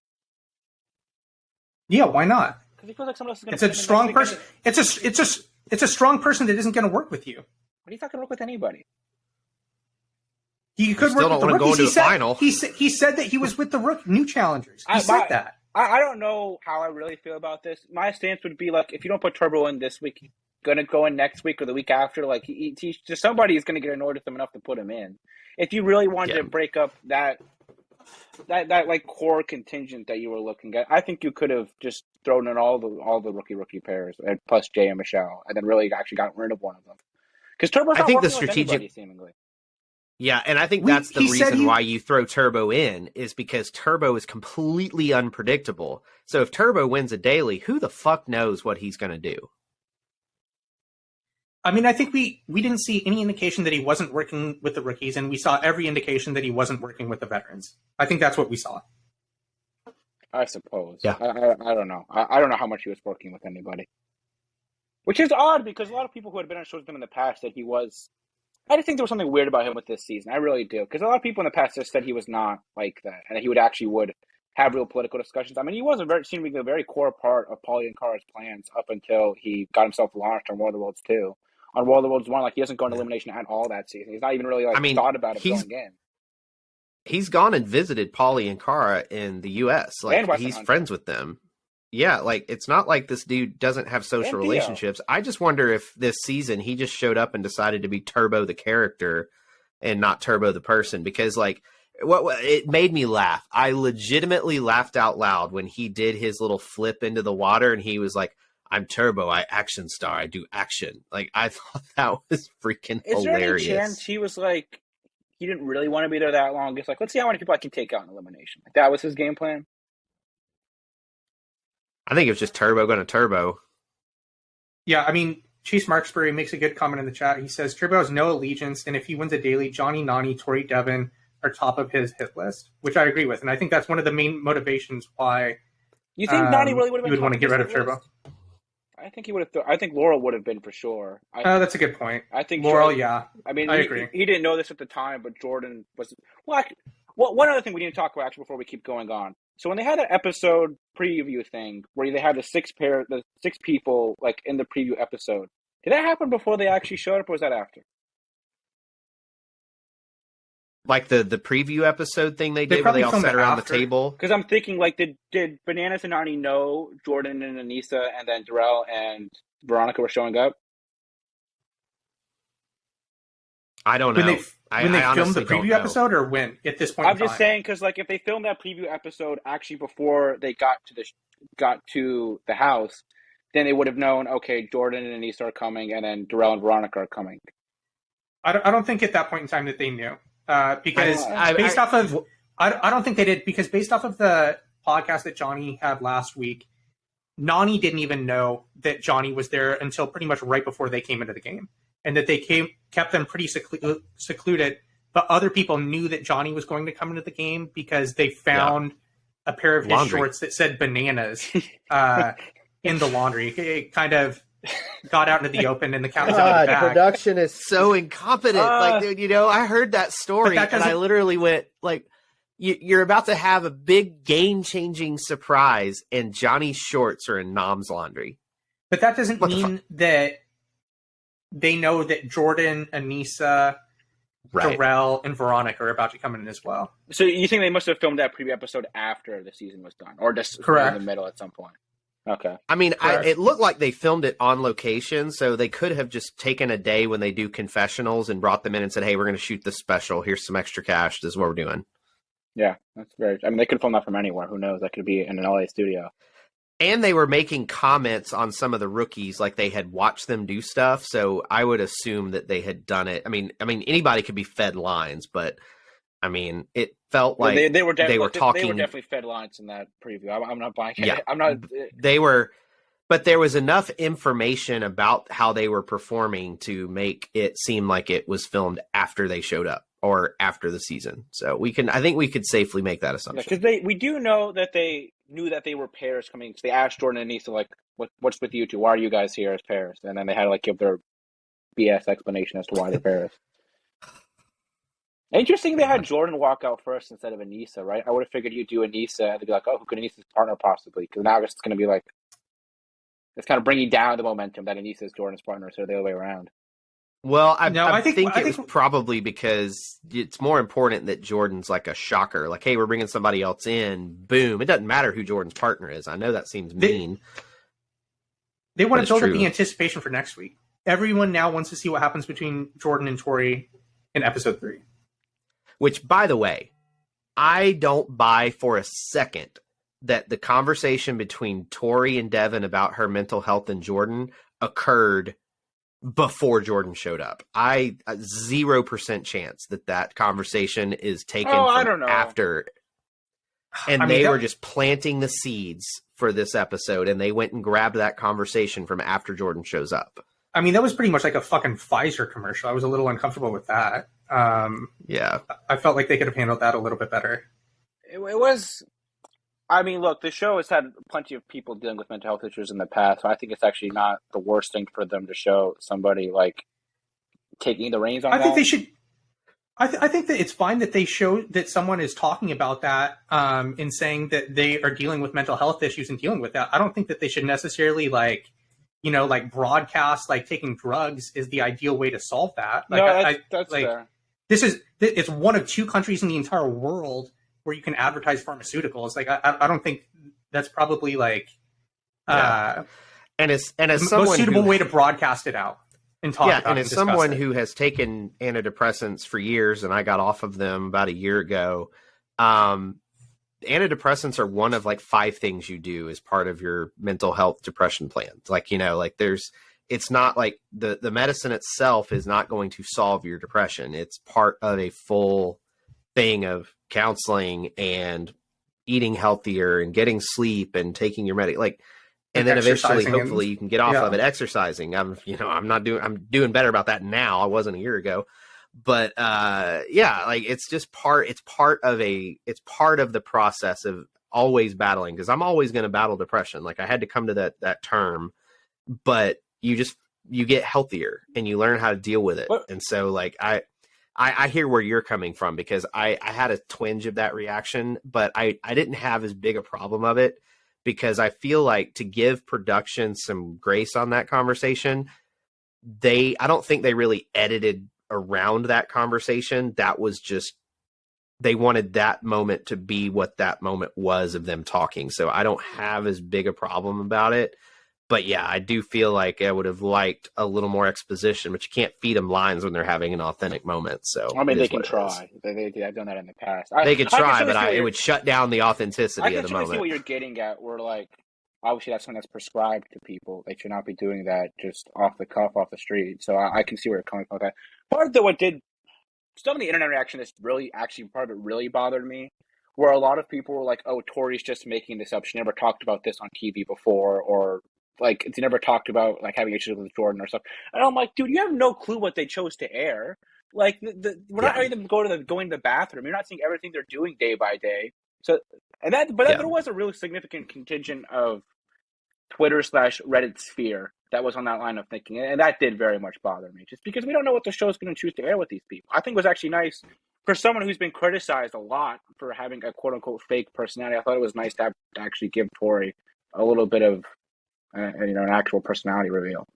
Yeah, why not? Because he feels like someone else is going to. It's a strong person. It's a strong person that isn't going to work with you. But he's not going to work with anybody. He could work with the rookies. He said that he was with the new challengers. He said that. I don't know how I really feel about this. My stance would be like, if you don't put Turbo in this week, he's going to go in next week or the week after. Like, somebody is going to get annoyed with him enough to put him in. If you really wanted to break up that like core contingent that you were looking at, I think you could have just thrown in all the rookie pairs, and plus Jay and Michelle, and then really actually gotten rid of one of them. Because Turbo's not working with anybody, seemingly. Yeah, and I think that's the reason why you throw Turbo in, is because Turbo is completely unpredictable. So if Turbo wins a daily, who the fuck knows what he's going to do? I mean, I think we didn't see any indication that he wasn't working with the rookies, and we saw every indication that he wasn't working with the veterans. I think that's what we saw. I suppose. Yeah. I don't know. I don't know how much he was working with anybody. Which is odd, because a lot of people who had been on shows with him in the past said he was... I just think there was something weird about him with this season. I really do. Because a lot of people in the past just said he was not like that, and that he would have real political discussions. I mean, he was seemed to be a very core part of Paulie and Kara's plans up until he got himself launched on World of Worlds 2. On World of Worlds 1, like, he hasn't gone to Elimination at all that season. He's not even really thought about it going in. He's gone and visited Paulie and Kara in the U.S. Like, he's friends with them. Yeah, like, it's not like this dude doesn't have social relationships. I just wonder if this season he just showed up and decided to be Turbo the character and not Turbo the person, because, like, what it made me laugh. I legitimately laughed out loud when he did his little flip into the water and he was like, "I'm Turbo, I action star, I do action." Like, I thought that was freaking hilarious. Is there any chance he was like, he didn't really want to be there that long? Just like, let's see how many people I can take out in elimination. Like, that was his game plan? I think it was just Turbo going to Turbo. Yeah, I mean, Chase Marksbury makes a good comment in the chat. He says, Turbo has no allegiance, and if he wins a daily, Johnny, Nani, Tori, Devin are top of his hit list, which I agree with. And I think that's one of the main motivations why you think Nani really would have been you would want to get rid of Turbo. I think he would have. I think Laurel would have been for sure. That's a good point. I think Laurel, yeah. I mean, I agree. He didn't know this at the time, but Jordan was. Well, one other thing we need to talk about actually before we keep going on. So when they had that episode preview thing where they had the six people like in the preview episode, did that happen before they actually showed up, or was that after? Like the preview episode thing they did where they all sat around the table? Because I'm thinking, like, did Bananas and Nani know Jordan and Anissa and then Darrell and Veronica were showing up? I don't know. When they filmed the preview episode, or when? At this point I'm just saying, because, like, if they filmed that preview episode actually before they got to the got to the house, then they would have known, okay, Jordan and Anissa are coming, and then Darrell and Veronica are coming. I don't think at that point in time that they knew, because I don't think they did, because based off of the podcast that Johnny had last week, Nani didn't even know that Johnny was there until pretty much right before they came into the game, and that they kept them pretty secluded. But other people knew that Johnny was going to come into the game because they found a pair of his shorts that said bananas in the laundry. It kind of got out into the open, and the cat was out of the bag. Production is so incompetent. Like, dude, I heard that story, and I literally went, like, you're about to have a big game-changing surprise, and Johnny's shorts are in Nom's laundry. But that doesn't mean that they know that Jordan, Anissa, Darrell, and Veronica are about to come in as well. So you think they must have filmed that preview episode after the season was done, or just in the middle at some point? Okay. I mean, it looked like they filmed it on location, so they could have just taken a day when they do confessionals and brought them in and said, hey, we're going to shoot this special. Here's some extra cash. This is what we're doing. Yeah, that's very... I mean, they could film that from anywhere. Who knows? That could be in an LA studio. And they were making comments on some of the rookies, like they had watched them do stuff. So I would assume that they had done it. I mean, anybody could be fed lines, but I mean, it felt like they were talking. They were definitely fed lines in that preview. I'm not buying it. Yeah, I'm not. They were, but there was enough information about how they were performing to make it seem like it was filmed after they showed up or after the season. So I think we could safely make that assumption. Because we do know that they knew that they were pairs coming. Because they asked Jordan and Anissa, like, what's with you two? Why are you guys here as pairs? And then they had to, like, give their BS explanation as to why they're pairs. Interesting they had Jordan walk out first instead of Anissa, right? I would have figured you'd do Anissa and they'd be like, oh, who could Anissa's partner possibly? Because now it's going to be like, it's kind of bringing down the momentum that Anissa is Jordan's partner instead of the other way around. Well, I think it was probably because it's more important that Jordan's like a shocker. Like, hey, we're bringing somebody else in. Boom. It doesn't matter who Jordan's partner is. I know that seems mean. They want to build up the anticipation for next week. Everyone now wants to see what happens between Jordan and Tori in episode 3. Which, by the way, I don't buy for a second that the conversation between Tori and Devin about her mental health and Jordan occurred before Jordan showed up. 0% chance that conversation is taken from after. And they were just planting the seeds for this episode, and they went and grabbed that conversation from after Jordan shows up. I mean, that was pretty much like a fucking Pfizer commercial. I was a little uncomfortable with that. Yeah. I felt like they could have handled that a little bit better. It was... I mean, look, the show has had plenty of people dealing with mental health issues in the past, so I think it's actually not the worst thing for them to show somebody, like, taking the reins on that. I think they should... I think that it's fine that they show that someone is talking about that and saying that they are dealing with mental health issues and dealing with that. I don't think that they should necessarily, like, you know, like, broadcast, like, taking drugs is the ideal way to solve that. Like, no, that's like, fair. It's one of 2 countries in the entire world where you can advertise pharmaceuticals. Like, I don't think that's probably, like, and as the someone most suitable way to broadcast it out and talk about it. And as someone who has taken antidepressants for years, and I got off of them about a year ago, antidepressants are one of like 5 things you do as part of your mental health depression plan. Like, you know, like it's not like the medicine itself is not going to solve your depression. It's part of a full thing of counseling and eating healthier and getting sleep and taking your like, and then eventually, hopefully you can get off of it. Exercising. I'm doing better about that now. I wasn't a year ago, but like it's part of the process of always battling, because I'm always going to battle depression. Like, I had to come to that term, but you get healthier and you learn how to deal with it. And so, like, I hear where you're coming from, because I had a twinge of that reaction, but I didn't have as big a problem of it, because I feel like, to give production some grace on that conversation, I don't think they really edited around that conversation. That was just, they wanted that moment to be what that moment was of them talking. So I don't have as big a problem about it. But yeah, I do feel like I would have liked a little more exposition, but you can't feed them lines when they're having an authentic moment. So I mean, they can try. They've done that in the past. They could try, but it would shut down the authenticity of the moment. I can see what you're getting at, where, like, obviously that's something that's prescribed to people. They should not be doing that just off the cuff, off the street. So I can see where you're coming from with that. Part of what did some of the internet reaction is really actually part of it really bothered me, where a lot of people were like, "Oh, Tori's just making this up. She never talked about this on TV before," or like she never talked about like having issues with Jordan or stuff. And I'm like, dude, you have no clue what they chose to air. Like we're not having them going to the bathroom. You're not seeing everything they're doing day by day. So there was a really significant contingent of Twitter/Reddit sphere that was on that line of thinking, and that did very much bother me, just because we don't know what the show is going to choose to air with these people. I think it was actually nice for someone who's been criticized a lot for having a quote unquote fake personality. I thought it was nice to actually give Tori a little bit of an actual personality reveal.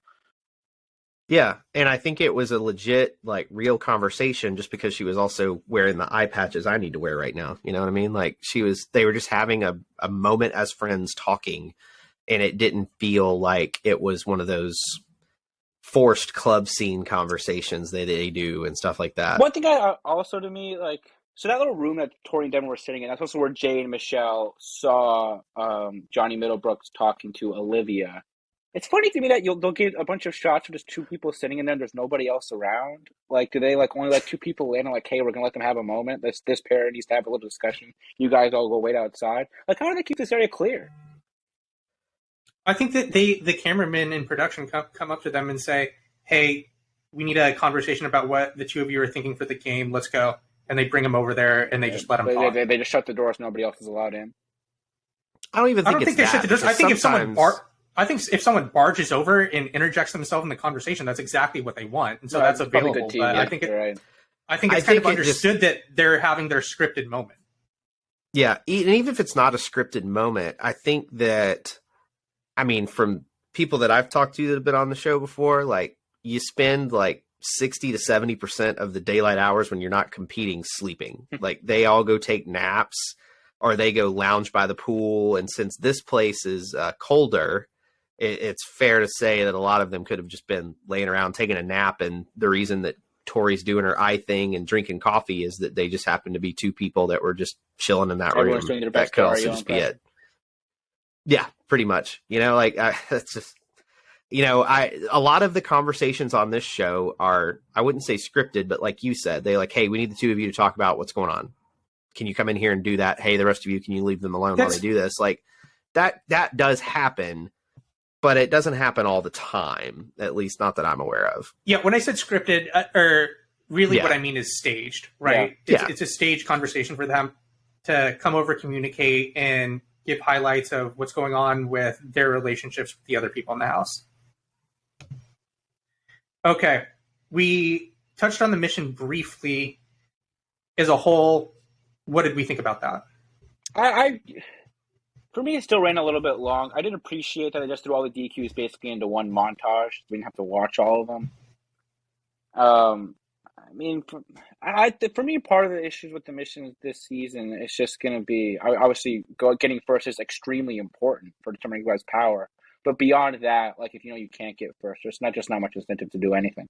Yeah, and I think it was a legit, like, real conversation just because she was also wearing the eye patches I need to wear right now. You know what I mean? Like, they were just having a moment as friends talking, and it didn't feel like it was one of those forced club scene conversations that they do and stuff like that. One thing also to me, like, so that little room that Tori and Devin were sitting in, that's also where Jay and Michelle saw Johnny Middlebrooks talking to Olivia. It's funny to me that they'll get a bunch of shots of just two people sitting in there and there's nobody else around. Like, do they like only let two people in and like, hey, we're gonna let them have a moment? This pair needs to have a little discussion. You guys all go wait outside. Like, how do they keep this area clear? I think that the cameramen in production come up to them and say, hey, we need a conversation about what the two of you are thinking for the game. Let's go. And they bring them over there and they just let them talk. They just shut the doors. Nobody else is allowed in. I don't think they shut the doors. I think if someone barges over and interjects themselves in the conversation, that's exactly what they want, and so that's available. But I think it's kind of understood that they're having their scripted moment. Yeah, and even if it's not a scripted moment, I think that, I mean, from people that I've talked to that have been on the show before, like, you spend like 60 to 70% of the daylight hours when you're not competing sleeping. Like, they all go take naps or they go lounge by the pool. And since this place is colder, it's fair to say that a lot of them could have just been laying around taking a nap. And the reason that Tori's doing her eye thing and drinking coffee is that they just happen to be two people that were just chilling in that room. That could also just be it. Yeah, pretty much. You know, like, that's just, you know, a lot of the conversations on this show are, I wouldn't say scripted, but like you said, they like, hey, we need the two of you to talk about what's going on. Can you come in here and do that? Hey, the rest of you, can you leave them alone while they do this? Like, that does happen, but it doesn't happen all the time, at least not that I'm aware of. Yeah, when I said scripted, what I mean is staged, right? Yeah. It's a staged conversation for them to come over, communicate, and give highlights of what's going on with their relationships with the other people in the house. Okay, we touched on the mission briefly. As a whole, what did we think about that? For me, it still ran a little bit long. I did appreciate that I just threw all the DQs basically into one montage. We didn't have to watch all of them. I mean, for me, part of the issues with the missions this season is just going to be, obviously, getting first is extremely important for determining who has power. But beyond that, like, if you know you can't get first, there's not much incentive to do anything.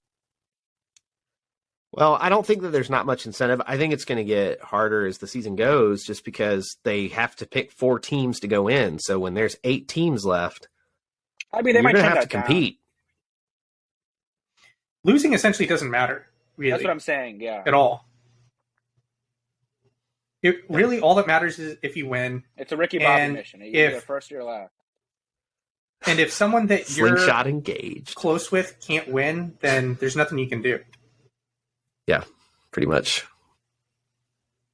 Well, I don't think that there's not much incentive. I think it's going to get harder as the season goes, just because they have to pick 4 teams to go in. So when there's 8 teams left, I mean, they might have to compete. Losing essentially doesn't matter, really. That's what I'm saying, yeah. At all. All that matters is if you win. It's a Ricky Bobby mission. You either first or last. And if someone that you're slingshot engaged close with can't win, then there's nothing you can do. Yeah, pretty much.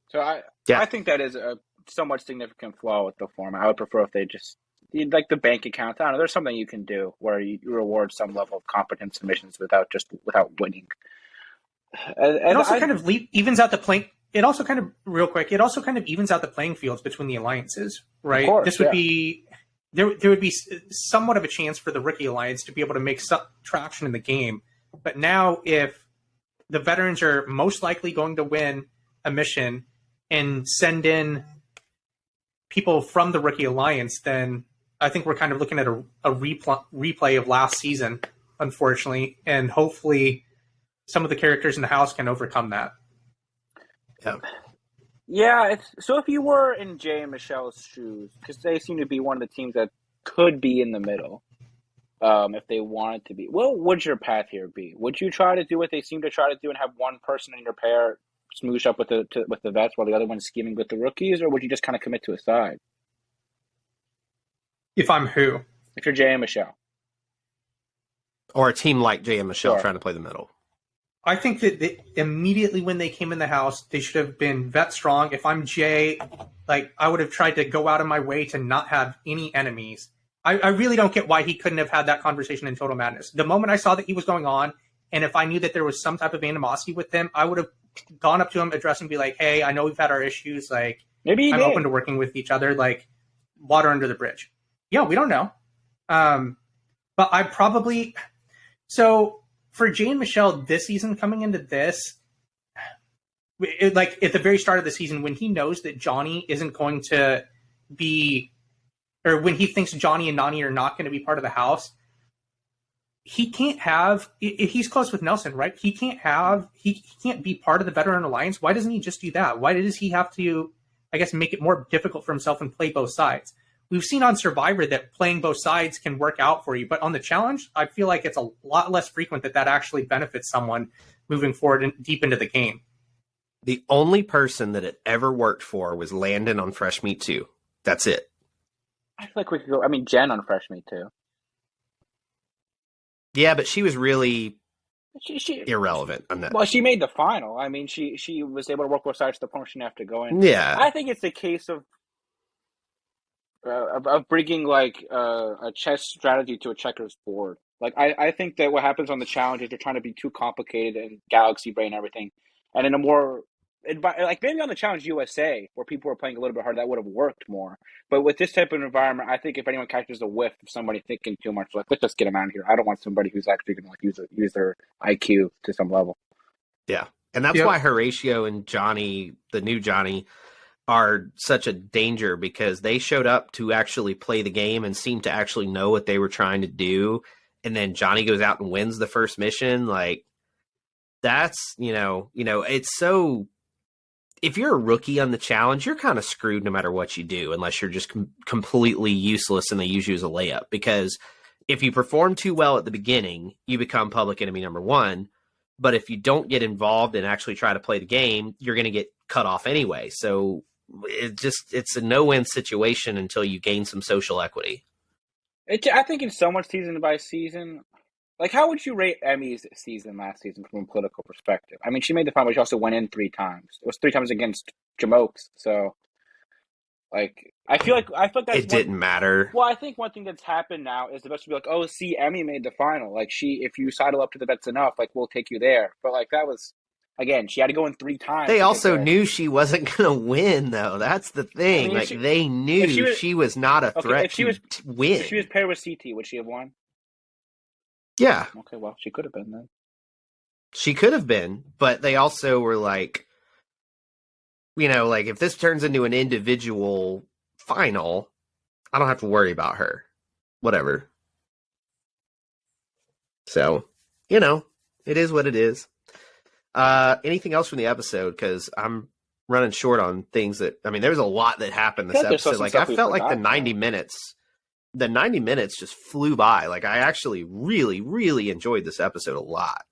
So I think that is a somewhat significant flaw with the format. I would prefer if they just, like the bank account. I don't know. There's something you can do where you reward some level of competence submissions without winning. It also kind of evens out the playing. It also kind of evens out the playing fields between the alliances, right? Of course, this would be there would be somewhat of a chance for the Rookie Alliance to be able to make some traction in the game. But now, if the veterans are most likely going to win a mission and send in people from the Rookie Alliance, then I think we're kind of looking at a replay of last season, unfortunately, and hopefully some of the characters in the house can overcome that. Yeah. So if you were in Jay and Michelle's shoes, because they seem to be one of the teams that could be in the middle. If they wanted to be. What would your path here be? Would you try to do what they seem to try to do and have one person in your pair smoosh up with the vets while the other one's scheming with the rookies, or would you just kind of commit to a side? If I'm who? If you're Jay and Michelle. Or a team like Jay and Michelle Sure. trying to play the middle. I think that immediately when they came in the house, they should have been vet strong. If I'm Jay, like I would have tried to go out of my way to not have any enemies. I really don't get why he couldn't have had that conversation in Total Madness. The moment I saw that he was going on, and if I knew that there was some type of animosity with him, I would have gone up to him, addressed him, be like, "Hey, I know we've had our issues. Like, Maybe I'm open to working with each other. Like, water under the bridge." Yeah, we don't know. But I probably so for Jay and Michelle this season coming into this, like at the very start of the season when he knows that Johnny isn't going to be. Or when he thinks Johnny and Nani are not going to be part of the house, he can't have. He's close with Nelson, right? He can't be part of the Veteran Alliance. Why doesn't he just do that? Why does he have to, I guess, make it more difficult for himself and play both sides? We've seen on Survivor that playing both sides can work out for you, but on the challenge, I feel like it's a lot less frequent that actually benefits someone moving forward and deep into the game. The only person that it ever worked for was Landon on Fresh Meat 2. That's it. I feel like we could go. I mean, Jen on Fresh Meat too. Yeah, but she was really She irrelevant on that. well, she made the final. I mean, she was able to work both sides to the point she didn't have to go in. Yeah. I think it's a case of bringing like a chess strategy to a checkers board. Like I think that what happens on the challenge is they're trying to be too complicated and galaxy brain and everything, and in a more like maybe on the challenge USA where people were playing a little bit harder, that would have worked more. But with this type of environment, I think if anyone catches a whiff of somebody thinking too much, like let's just get him out of here. I don't want somebody who's actually going to like use their IQ to some level. Yeah. And that's why Horacio and Johnny, the new Johnny, are such a danger because they showed up to actually play the game and seem to actually know what they were trying to do. And then Johnny goes out and wins the first mission. Like that's, it's so, if you're a rookie on the challenge, you're kind of screwed no matter what you do, unless you're just completely useless and they use you as a layup. Because if you perform too well at the beginning, you become public enemy number one. But if you don't get involved and actually try to play the game, you're going to get cut off anyway. So it's a no-win situation until you gain some social equity. I think it's so much season by season. Like, how would you rate Emmy's season last season from a political perspective? I mean, she made the final, but she also went in 3 times. It was 3 times against Jamokes. So, like, I feel like that's it didn't matter. Well, I think one thing that's happened now is the best to be like, oh, see, Emmy made the final. Like, if you sidle up to the vets enough, like, we'll take you there. But like, that was. Again, she had to go in 3 times. They also knew she wasn't going to win, though. That's the thing. I mean, they knew she was not a threat to win. If she was paired with CT, would she have won? Yeah. Okay, well, she could have been then. She could have been, but they also were like, like if this turns into an individual final, I don't have to worry about her. Whatever. So, it is what it is. Anything else from the episode? Because I'm running short on things there was a lot that happened this episode. Like I felt like the 90 minutes just flew by. Like I actually really, really enjoyed this episode a lot.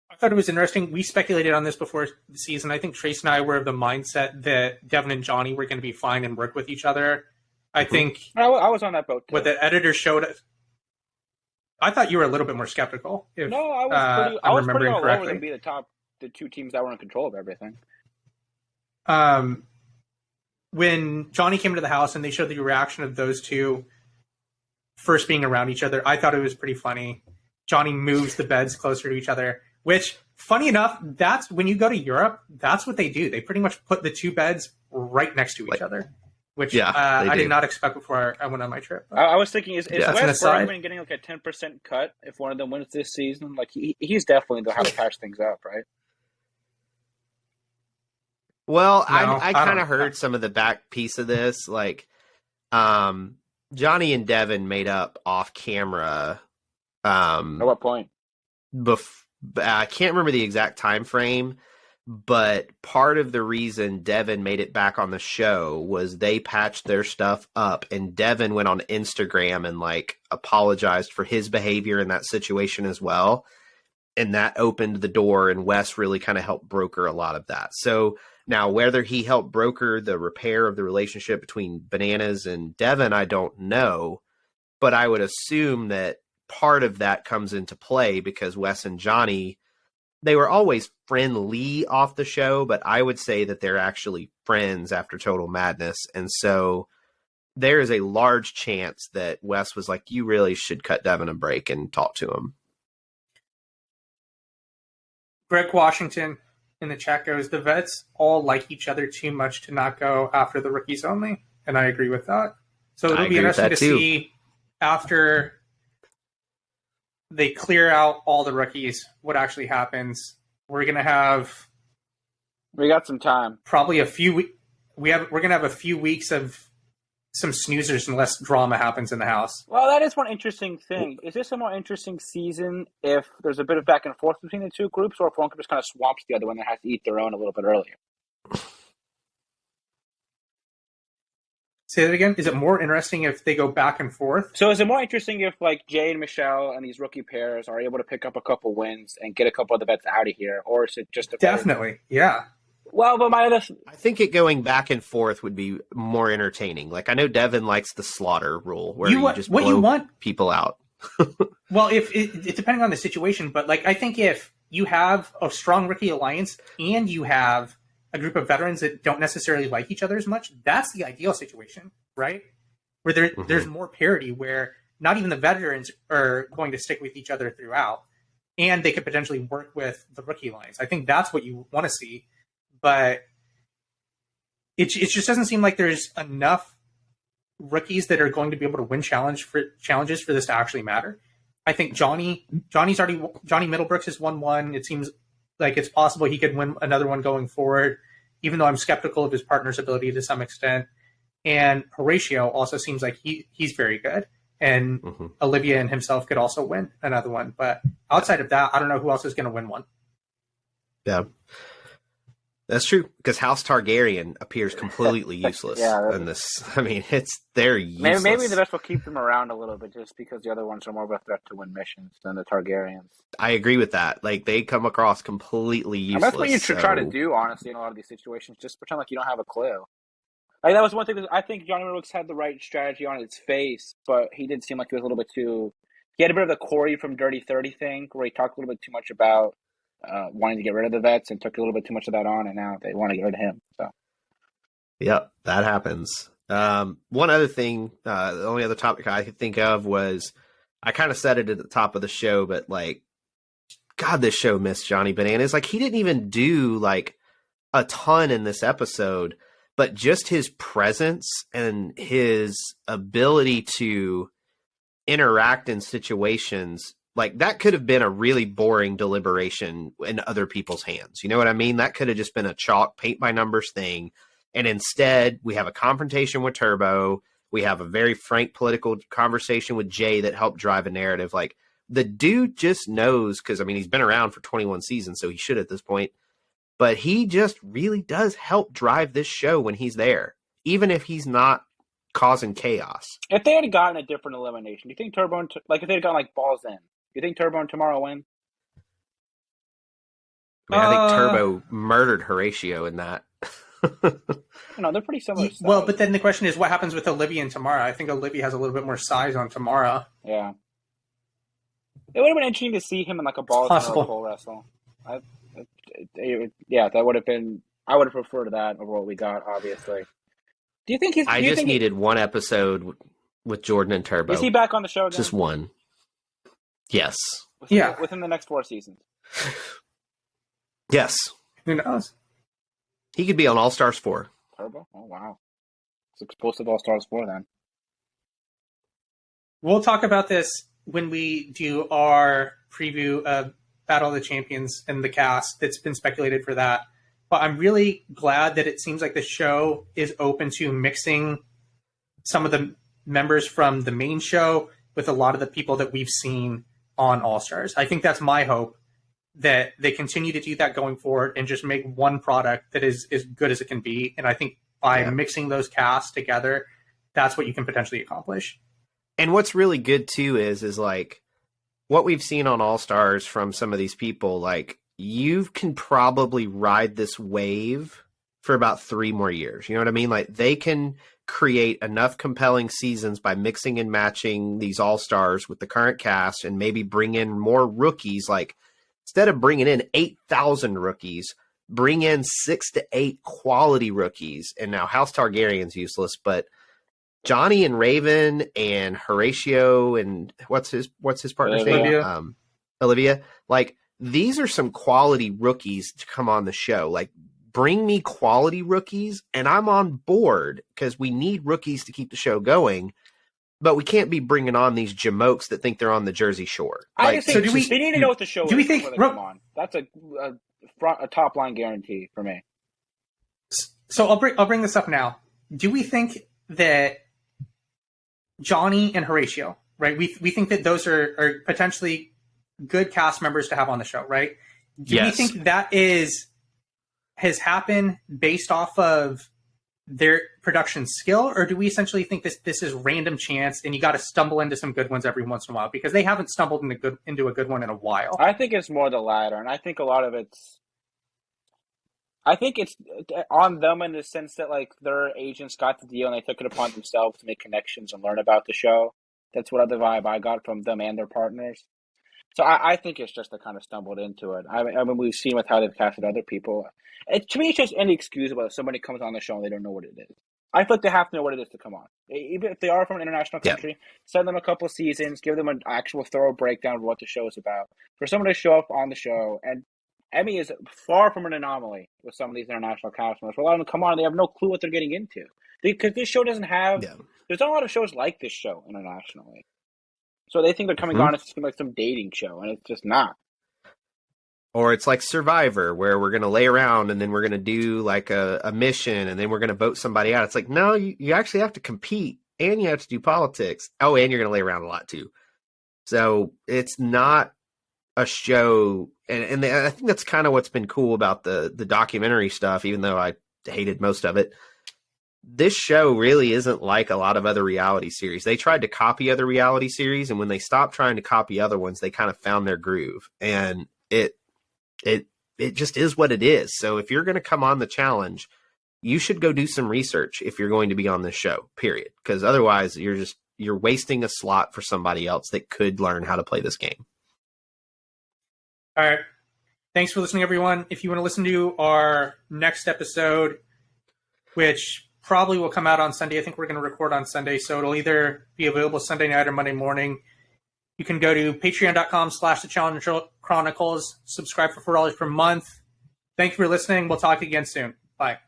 I thought it was interesting. We speculated on this before the season. I think Trace and I were of the mindset that Devin and Johnny were going to be fine and work with each other. I think I was on that boat too. What the editor showed us. I thought you were a little bit more skeptical. I was pretty all over them being the 2 teams that were in control of everything. When Johnny came into the house and they showed the reaction of those 2 first being around each other, I thought it was pretty funny. Johnny moves the beds closer to each other, which, funny enough, that's when you go to Europe, that's what they do. They pretty much put the 2 beds right next to each other, which I did not expect before I went on my trip. I was thinking, is Wes Bergman getting like a 10% cut if one of them wins this season? Like he's definitely going to have to patch things up, right? Well, no, I kind of heard some of the back piece of this. Like, Johnny and Devin made up off camera. At what point? I can't remember the exact time frame, But part of the reason Devin made it back on the show was they patched their stuff up, and Devin went on Instagram and like apologized for his behavior in that situation as well. And that opened the door, and Wes really kind of helped broker a lot of that. So now whether he helped broker the repair of the relationship between Bananas and Devin, I don't know. But I would assume that part of that comes into play because Wes and Johnny, they were always friendly off the show, but I would say that they're actually friends after Total Madness. And so there is a large chance that Wes was like, you really should cut Devin a break and talk to him. Greg Washington in the chat goes, the vets all like each other too much to not go after the rookies only. And I agree with that. So it'll be interesting to see after they clear out all the rookies what actually happens. We're going to have... We got some time. Probably a few... We're going to have a few weeks of some snoozers unless drama happens in the house. Well, that is one interesting thing. Is this a more interesting season if there's a bit of back and forth between the two groups, or if one group just kind of swamps the other one that has to eat their own a little bit earlier? Say that again? Is it more interesting if they go back and forth? So is it more interesting if like Jay and Michelle and these rookie pairs are able to pick up a couple wins and get a couple of the vets out of here, or is it just Definitely, yeah. Well, but I think it going back and forth would be more entertaining. Like I know Devin likes the slaughter rule where you just blow people out. Well, if it depending on the situation, but like I think if you have a strong rookie alliance and you have a group of veterans that don't necessarily like each other as much, that's the ideal situation, right? Where there's more parity, where not even the veterans are going to stick with each other throughout, and they could potentially work with the rookie alliance. I think that's what you want to see. But it just doesn't seem like there's enough rookies that are going to be able to win challenges for this to actually matter. I think Johnny Middlebrooks has won one. It seems like it's possible he could win another one going forward, even though I'm skeptical of his partner's ability to some extent. And Horacio also seems like he's very good. And Olivia and himself could also win another one. But outside of that, I don't know who else is going to win one. Yeah. That's true, because House Targaryen appears completely useless in this. I mean, they're useless. Maybe the best will keep them around a little bit, just because the other ones are more of a threat to win missions than the Targaryens. I agree with that. Like, they come across completely useless. And that's what you should try to do, honestly, in a lot of these situations. Just pretend like you don't have a clue. Like, that was one thing. I think Johnny Rooks had the right strategy on its face, but he did seem like he was a little bit too... He had a bit of the Corey from Dirty 30 thing, where he talked a little bit too much about wanting to get rid of the vets and took a little bit too much of that on, and now they want to get rid of him. So, yep, that happens. One other thing, the only other topic I could think of was, I kind of said it at the top of the show, but like, God, this show missed Johnny Bananas. Like, he didn't even do like a ton in this episode, but just his presence and his ability to interact in situations, like that could have been a really boring deliberation in other people's hands. You know what I mean? That could have just been a chalk paint by numbers thing. And instead we have a confrontation with Turbo. We have a very frank political conversation with Jay that helped drive a narrative. Like, the dude just knows, because I mean, he's been around for 21 seasons, so he should at this point, but he just really does help drive this show when he's there, even if he's not causing chaos. If they had gotten a different elimination, do you think Turbo, if they had gotten like balls in, do you think Turbo and Tomorrow win? I mean, I think Turbo murdered Horacio in that. No, they're pretty similar. Well, but then the question is, what happens with Olivia and Tamara? I think Olivia has a little bit more size on Tamara. Yeah. It would have been interesting to see him in like a balls in or a pole wrestle. Yeah, that would have been. I would have preferred that over what we got, obviously. Do you think he's? I just needed one episode with Jordan and Turbo. Is he back on the show again? Just one. Yes. Within the next 4 seasons. Yes. Who knows? He could be on All Stars 4. Turbo? Oh, wow. It's explosive All Stars 4 then. We'll talk about this when we do our preview of Battle of the Champions and the cast that's been speculated for that. But I'm really glad that it seems like the show is open to mixing some of the members from the main show with a lot of the people that we've seen on All Stars. I think that's my hope, that they continue to do that going forward and just make one product that is as good as it can be. And I think by mixing those casts together, that's what you can potentially accomplish. And what's really good too is like what we've seen on All Stars from some of these people, like you can probably ride this wave for about 3 more years. You know what I mean? Like they can create enough compelling seasons by mixing and matching these All Stars with the current cast and maybe bring in more rookies. Like instead of bringing in 8,000 rookies, bring in 6 to 8 quality rookies. And now House Targaryen's useless, but Johnny and Raven and Horacio and what's his partner's name? Olivia. Like these are some quality rookies to come on the show. Like bring me quality rookies and I'm on board because we need rookies to keep the show going. But we can't be bringing on these jamokes that think they're on the Jersey Shore. I just think they need to know what the show is before they come on. That's a top line guarantee for me. So I'll bring this up now. Do we think that Johnny and Horacio, right? We think that those are potentially good cast members to have on the show, right? Do we think that has happened based off of their production skill, or do we essentially think this is random chance and you got to stumble into some good ones every once in a while because they haven't stumbled into a good one in a while? I think it's more the latter, and I think a lot of it's on them in the sense that like their agents got the deal and they took it upon themselves to make connections and learn about the show. That's what other vibe I got from them and their partners. So I think it's just they kind of stumbled into it. I mean, we've seen with how they've casted other people. To me, it's just any excuse about somebody comes on the show and they don't know what it is. I feel like they have to know what it is to come on. Even if they are from an international country, send them a couple of seasons, give them an actual thorough breakdown of what the show is about. For someone to show up on the show, and Emmy is far from an anomaly with some of these international cast members. For a lot of them come on, they have no clue what they're getting into. Because this show doesn't have... There's not a lot of shows like this show internationally. So they think they're coming on, it's just like some dating show, and it's just not. Or it's like Survivor, where we're going to lay around and then we're going to do like a mission and then we're going to vote somebody out. It's like, no, you actually have to compete and you have to do politics. Oh, and you're going to lay around a lot too. So it's not a show. And I think that's kind of what's been cool about the documentary stuff, even though I hated most of it. This show really isn't like a lot of other reality series. They tried to copy other reality series, and when they stopped trying to copy other ones, they kind of found their groove. And it just is what it is. So if you're going to come on the challenge, you should go do some research if you're going to be on this show, period. Because otherwise you're wasting a slot for somebody else that could learn how to play this game. All right. Thanks for listening, everyone. If you want to listen to our next episode, which probably will come out on Sunday. I think we're going to record on Sunday, so it'll either be available Sunday night or Monday morning. You can go to patreon.com/The Challenge Chronicles. Subscribe for $4 per month. Thank you for listening. We'll talk again soon. Bye.